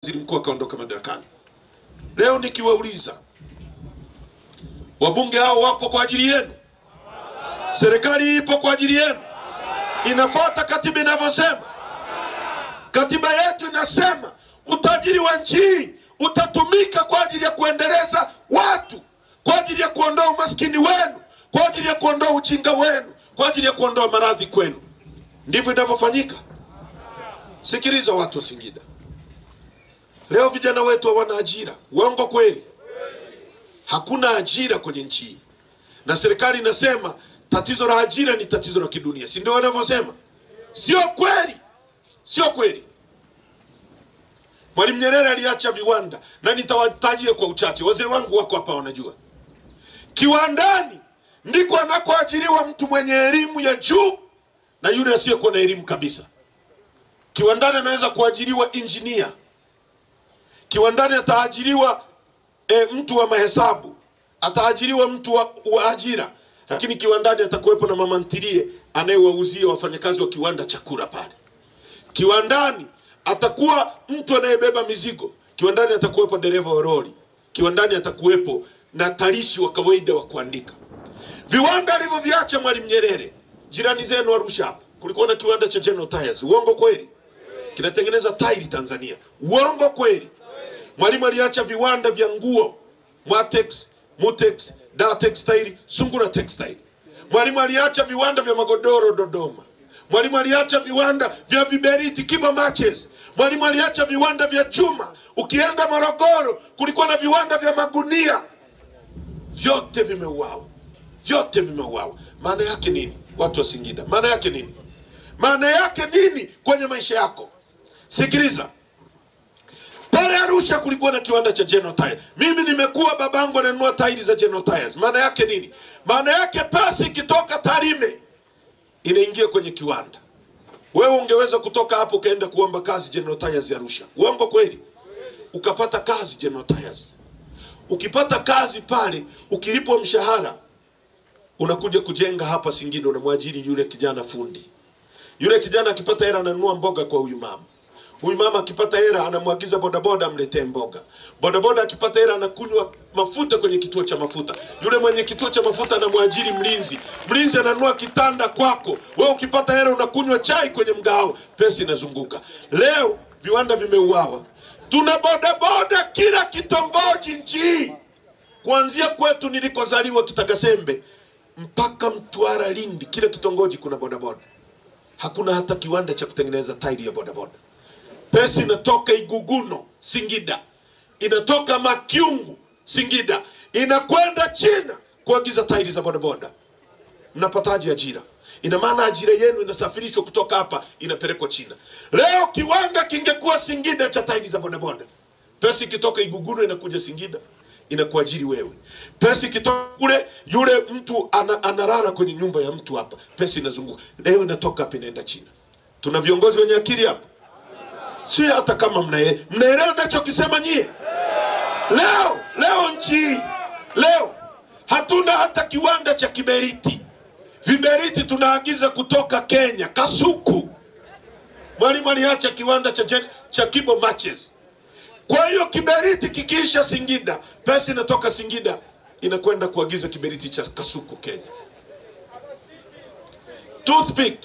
waziri mkuu akaondoka madarakani. Leo nikiwauliza, wabunge hao wapo kwa ajili yenu? Serikali ipo kwa ajili yenu? Inafuata katiba inavyosema? Katiba yetu inasema utajiri wa nchi utatumika kwa ajili ya kuendeleza watu, kwa ajili ya kuondoa umaskini wenu, kwa ajili ya kuondoa ujinga wenu, kwa ajili ya kuondoa maradhi kwenu. Ndivyo inavyofanyika. Sikiliza watu wa Singida. Leo vijana wetu hawana ajira. Uongo kweli? Hakuna ajira kwenye nchi hii. Na serikali inasema tatizo la ajira ni tatizo la kidunia. Si ndio wanavyosema? Sio kweli. Sio kweli. Mwalimu Nyerere aliacha viwanda, na nitawatajia kwa uchache. Wazee wangu wako hapa wanajua. Kiwandani ndiko anakoajiriwa mtu mwenye elimu ya juu na yule asiyekuwa na elimu kabisa. Kiwandani anaweza kuajiriwa engineer. Kiwandani ataajiriwa mtu wa mahesabu, ataajiriwa mtu wa ajira, lakini kiwandani atakuwepo na mama ntilie anayewauzia wafanyakazi wa kiwanda chakula pale. Kiwandani atakuwa mtu anayebeba mizigo. Kiwandani atakuwepo dereva wa lori. Kiwandani atakuwepo na tarishi wa kawaida wa kuandika. Viwanda alivyoviacha Mwalimu Nyerere, jirani zenu Arusha hapa kulikuwa na kiwanda cha General Tyres. Uongo kweli? Kinatengeneza tairi Tanzania. Uongo kweli? Mwalimu aliacha viwanda vya nguo, Mwatex, Mutex, Da Textile, Sungura Textile. Mwalimu aliacha viwanda vya magodoro Dodoma. Mwalimu aliacha viwanda vya viberiti Kiba Matches. Mwalimu aliacha viwanda vya chuma. Ukienda Morogoro kulikuwa na viwanda vya magunia. Vyote vimeuawa. Vyote vimeuawa. Maana yake nini? Watu wa Singida, maana yake nini? Maana yake nini kwenye maisha yako? Sikiliza. Pale Arusha kulikuwa na kiwanda cha General Tyres. Mimi nimekuwa babangu ananunua tairi za General Tyres. Maana yake nini? Maana yake pasi ikitoka Tarime inaingia kwenye kiwanda. Wewe ungeweza kutoka hapo kaenda kuomba kazi General Tyres ya Arusha. Uongo kweli? Ukapata kazi General Tyres. Ukipata kazi pale, ukilipwa mshahara, unakuja kujenga hapa Singida, unamwajiri yule kijana fundi. Yule kijana akipata hela ananunua mboga kwa huyu mama. Huyu mama akipata hela anamwagiza bodaboda amletee mboga. Bodaboda akipata hela anakunywa mafuta kwenye kituo cha mafuta. Yule mwenye kituo cha mafuta anamwajiri mlinzi. Mlinzi ananunua kitanda kwako. Wewe ukipata hela unakunywa chai kwenye mgao. Pesa inazunguka. Leo viwanda vimeuawa. Tuna bodaboda kila kitongoji nchi. Kuanzia kwetu nilikozaliwa Kitagasembe mpaka Mtwara Lindi, kila kitongoji kuna bodaboda. Hakuna hata kiwanda cha kutengeneza tairi ya bodaboda. Pesa inatoka Iguguno Singida, inatoka Makiungu Singida, inakwenda China kuagiza tairi za bodaboda. Mnapataje ajira? Ina maana ajira yenu inasafirishwa kutoka hapa inapelekwa China. Leo kiwanda kingekuwa Singida cha tairi za bodaboda, pesa ikitoka Iguguno inakuja Singida inakuajiri wewe. Pesa ikitoka kule, yule mtu analala kwenye nyumba ya mtu hapa, pesa inazunguka. Leo inatoka hapa inaenda China. Tuna viongozi wenye akili hapa? Si hata kama mnaelewa ninachokisema nyie? Leo nchi, leo hatuna hata kiwanda cha kiberiti. Viberiti tunaagiza kutoka Kenya, Kasuku. Mwalimu aliacha kiwanda cha Kiba Matches. Kwa hiyo kiberiti kikiisha Singida, pesa inatoka Singida inakwenda kuagiza kiberiti cha Kasuku Kenya. Toothpick.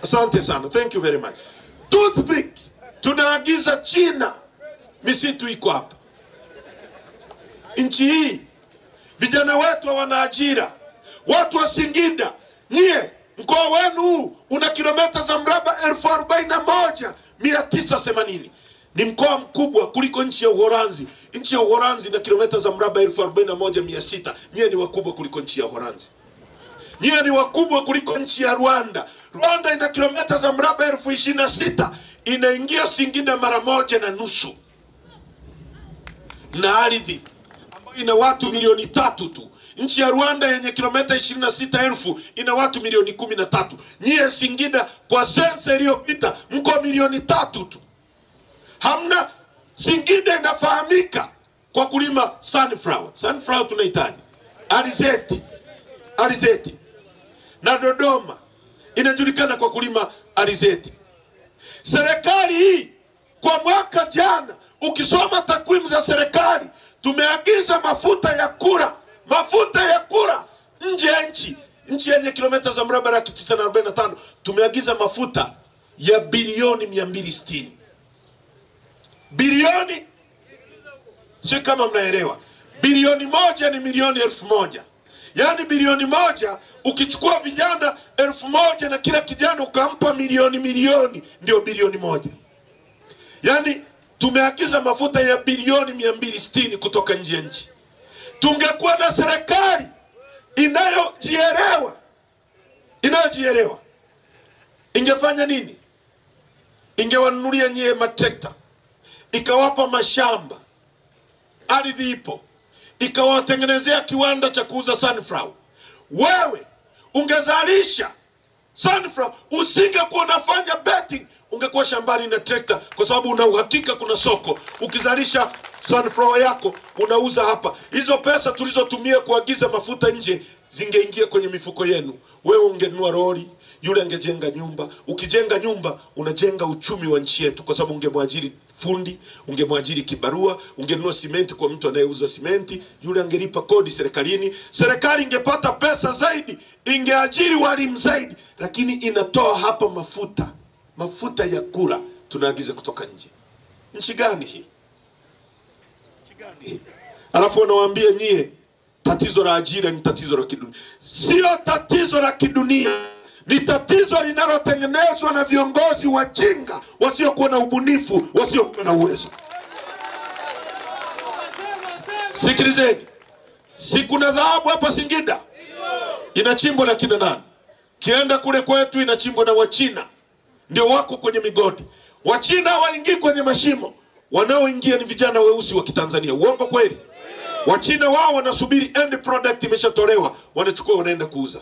Asante sana. Thank you very much. Toothpick tunaagiza China. Misitu iko hapa. Nchi hii vijana wetu hawana ajira. Watu wa Singida, nyie mkoa wenu una kilomita za mraba 41,980. Ni mkoa mkubwa kuliko nchi ya Uholanzi. Nchi ya Uholanzi ina kilomita za mraba 41,600. Nyie ni wakubwa kuliko nchi ya Uholanzi. Nyie ni wakubwa kuliko nchi ya Rwanda. Rwanda ina kilomita za mraba 26,000. Inaingia Singida mara 1.5. Na ardhi ambayo ina watu milioni 3 tu. Nchi ya Rwanda yenye kilomita 26,000 ina watu milioni 13. Nyie Singida kwa sensa iliyopita mko milioni 3 tu. Hamna. Singida inafahamika kwa kulima sunflower. Sunflower tunahitaji. Alizeti. Na Dodoma inajulikana kwa kulima alizeti. Serikali hii Kwa mwaka jana ukisoma takwimu za serikali, tumeagiza mafuta ya kura nje ya nchi yenye kilomita za mraba 945, tumeagiza mafuta ya bilioni 260. Bilioni, si kama mnaelewa, bilioni moja ni milioni 1000. Yani bilioni moja ukichukua vijana 1000 na kila kijana ukampa milioni ndio bilioni moja. Yani tumeagiza mafuta ya bilioni 260 kutoka nje ya nchi. Tungekuwa na serikali inayojielewa ingefanya nini? Ingewanunulia nyie matrekta, ikawapa mashamba, ardhi ipo, ikawatengenezea kiwanda cha kuuza sunflower. Wewe ungezalisha sunflower, usingekuwa unafanya betting, ungekuwa shambani na trekta, kwa sababu una uhakika kuna soko. Ukizalisha sunflower yako unauza hapa. Hizo pesa tulizotumia kuagiza mafuta nje zingeingia kwenye mifuko yenu. Wewe ungenunua lori, yule angejenga nyumba. Ukijenga nyumba unajenga uchumi wa nchi yetu, kwa sababu ungemwajiri fundi, ungemwajiri kibarua, ungenunua simenti kwa mtu anayeuza simenti, yule angelipa kodi serikalini. Serikali ingepata pesa zaidi, ingeajiri walimu zaidi. Lakini inatoa hapa mafuta ya kula tunaagiza kutoka nje. Nchi gani hii? Alafu wanawaambia nyie tatizo la ajira ni tatizo la kidunia. Sio tatizo la kidunia, ni tatizo linalotengenezwa na viongozi wajinga, wasiokuwa na ubunifu, wasiokuwa na uwezo. Sikilizeni, si kuna dhahabu hapa Singida? Inachimbwa na kina nani? Kienda kule kwetu inachimbwa na Wachina, ndio wako kwenye migodi. Wachina waingii kwenye mashimo, wanaoingia ni vijana weusi wa Kitanzania. Uongo kweli? Wachina wao wanasubiri end product imeshatolewa, wanachukua wanaenda kuuza.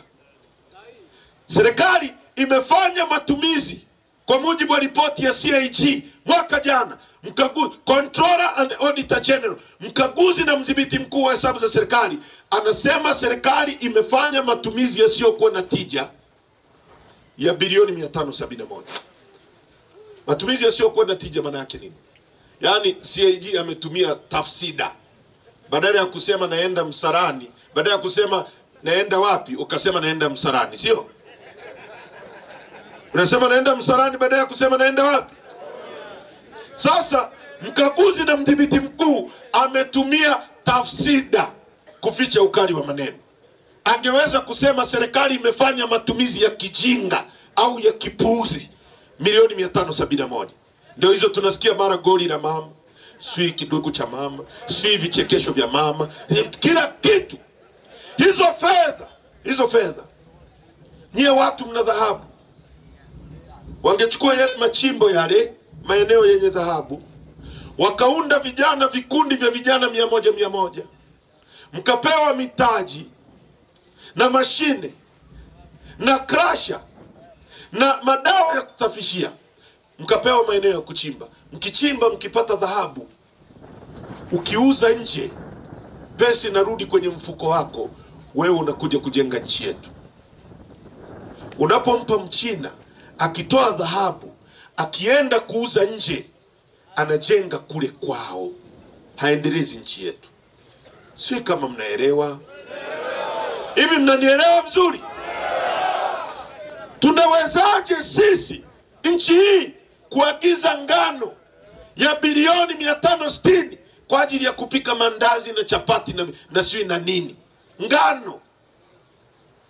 Serikali imefanya matumizi kwa mujibu wa ripoti ya CAG mwaka jana. Controller and Auditor General, mkaguzi na mdhibiti mkuu wa hesabu za serikali, anasema serikali imefanya matumizi yasiyokuwa na tija ya bilioni 571. Matumizi yasiyokuwa na tija maana yake nini? Yani CAG ametumia tafsida. Badala ya kusema naenda Msarani, badala ya kusema naenda wapi, ukasema naenda Msarani, sio? Unasema naenda Msarani badala ya kusema naenda wapi? Sasa mkaguzi na mdhibiti mkuu ametumia tafsida kuficha ukali wa maneno. Angeweza kusema serikali imefanya matumizi ya kijinga au ya kipuuzi, milioni 571. Ndio hizo tunasikia mara goli la mama, sui kidogo cha mama, sui vichekesho vya mama, kila kitu. Hizo fedha nyie watu mna dhahabu, wangechukua yale machimbo yale maeneo yenye dhahabu, wakaunda vikundi vya vijana 100 mkapewa mitaji na mashine na crusher na madawa ya kusafishia, mkapewa maeneo ya kuchimba. Mkichimba, mkipata dhahabu, ukiuza nje, pesa inarudi kwenye mfuko wako, wewe unakuja kujenga nchi yetu. Unapompa Mchina, akitoa dhahabu, akienda kuuza nje, anajenga kule kwao, haendelezi nchi yetu. Sio kama mnaelewa? Hivi mnanielewa vizuri? Tunawezaje sisi nchi hii kuagiza ngano ya bilioni 560 kwa ajili ya kupika mandazi na chapati na sio na nini? Ngano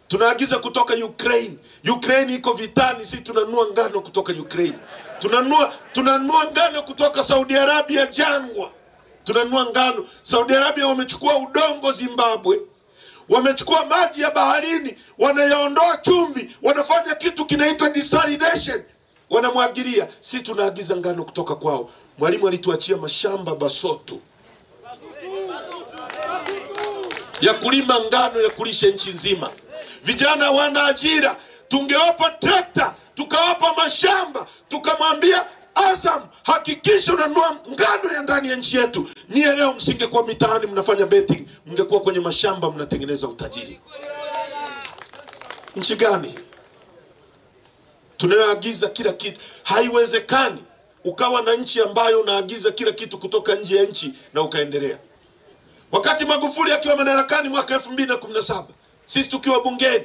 tunaagiza kutoka Ukraine. Ukraine iko vitani, sisi tunanunua ngano kutoka Ukraine. Tunanunua ngano kutoka Saudi Arabia jangwa. Tunanunua ngano. Saudi Arabia wamechukua udongo Zimbabwe, wamechukua maji ya baharini, wanayaondoa chumvi, wanafanya kitu kinaitwa desalination, wanamwagilia. Sisi tunaagiza ngano kutoka kwao. Mwalimu alituachia mashamba Basoto ya kulima ngano ya kulisha nchi nzima. Vijana wana ajira, tungewapa trekta, tukawapa mashamba, tukamwambia Azam, hakikisha unanunua ngano ya ndani ya nchi yetu. Nyie leo msingekuwa mitaani mnafanya betting, mngekuwa kwenye mashamba mnatengeneza utajiri. Nchi gani tunayoagiza kila kitu? Haiwezekani ukawa na nchi ambayo unaagiza kila kitu kutoka nje ya nchi na ukaendelea. Wakati Magufuli akiwa madarakani mwaka 2017, sisi tukiwa bungeni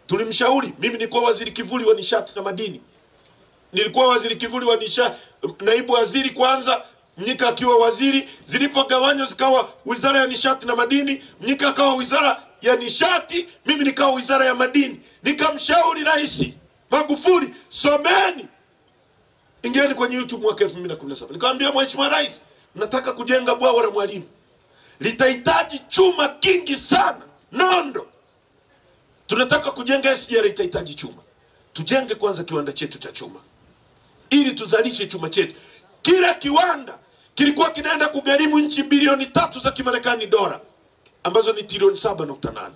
tulimshauri, mimi nilikuwa waziri kivuli wa nishati na madini. Nilikuwa waziri kivuli wa nishati, naibu waziri kwanza, Mnyika akiwa waziri, zilipogawanywa zikawa wizara ya nishati na madini, Mnyika akawa wizara ya nishati, mimi nikawa wizara ya madini. Nikamshauri Rais Magufuli, someni. Ingieni kwenye YouTube mwaka 2017. Nikamwambia Mheshimiwa Rais, nataka kujenga bwawa la Mwalimu. Litahitaji chuma kingi sana, nondo. Tunataka kujenga SGR, itahitaji chuma. Tujenge kwanza kiwanda chetu cha chuma, ili tuzalishe chuma chetu. Kila kiwanda kilikuwa kinaenda kugharimu nchi bilioni 3 za Kimarekani dola, ambazo ni trilioni 7.8.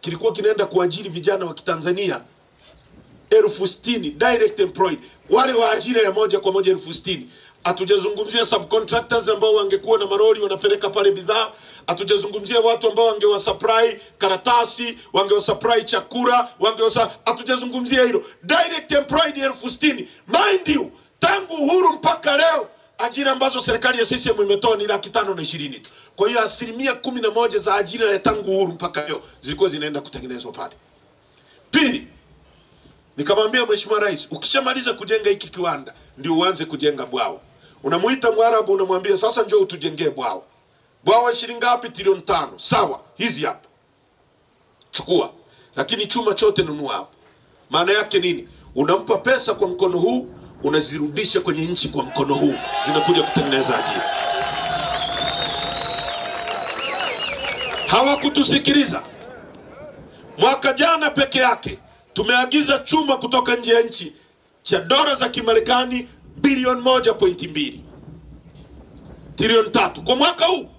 Kilikuwa kinaenda kuajiri vijana wa Kitanzania 60,000 direct employed, wale wa ajira ya moja kwa moja 60,000. Hatujazungumzia subcontractors ambao wangekuwa na maroli wanapeleka pale bidhaa. Hatujazungumzia watu ambao wangewasupply karatasi, wangewasupply chakula, hatujazungumzia hilo. Direct employed 60,000. Mind you, tangu uhuru mpaka leo ajira ambazo serikali ya CCM imetoa ni 520,000 tu. Kwa hiyo 11% za ajira ya tangu uhuru mpaka leo zilikuwa zinaenda kutengenezwa pale. Pili, nikamwambia Mheshimiwa Rais, ukishamaliza kujenga hiki kiwanda ndio uanze kujenga bwawa. Unamuita Mwarabu unamwambia sasa njoo utujengee bwawa. Bwawa shilingi ngapi? Trilioni 5. Sawa, hizi hapa. Chukua. Lakini chuma chote nunua hapo. Maana yake nini? Unampa pesa kwa mkono huu, unazirudisha kwenye nchi kwa mkono huu, zinakuja kutengeneza ajira. Hawakutusikiliza. Mwaka jana peke yake tumeagiza chuma kutoka nje ya nchi cha dola za Kimarekani bilioni 1.2, trilioni 3 kwa mwaka huu.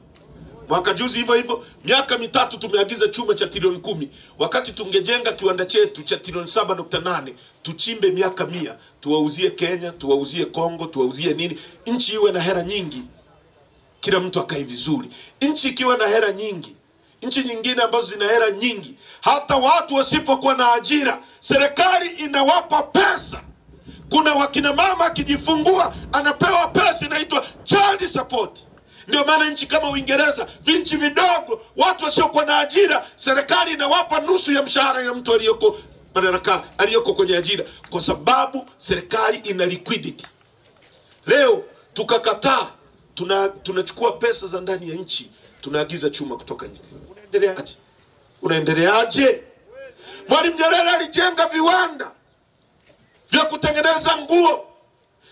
Mwaka juzi hivyo hivyo, miaka mitatu tumeagiza chuma cha trilioni 10. Wakati tungejenga kiwanda chetu cha trilioni 7.8, tuchimbe miaka 100, tuwauzie Kenya, tuwauzie Kongo, tuwauzie nini, nchi iwe na hela nyingi, kila mtu akae vizuri. Nchi ikiwa na hela nyingi, nchi nyingine ambazo zina hela nyingi, hata watu wasipokuwa na ajira, serikali inawapa pesa. Kuna wakina mama akijifungua anapewa pesa inaitwa child support. Ndio maana nchi kama Uingereza, vinchi vidogo, watu wasiokuwa na ajira, serikali inawapa nusu ya mshahara ya mtu aliyoko madarakani, aliyoko kwenye ajira, kwa sababu serikali ina liquidity. Leo tukakataa, tunachukua pesa za ndani ya nchi, tunaagiza chuma kutoka nje. Unaendeleaje? Unaendeleaje? Mwalimu Nyerere alijenga viwanda vya kutengeneza nguo,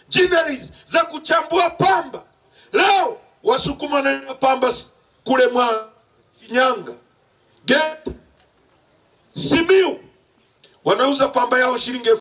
gineries za kuchambua pamba. Leo Wasukuma na pamba kule mwa Shinyanga, Geita, Simiyu, wanauza pamba yao shilingi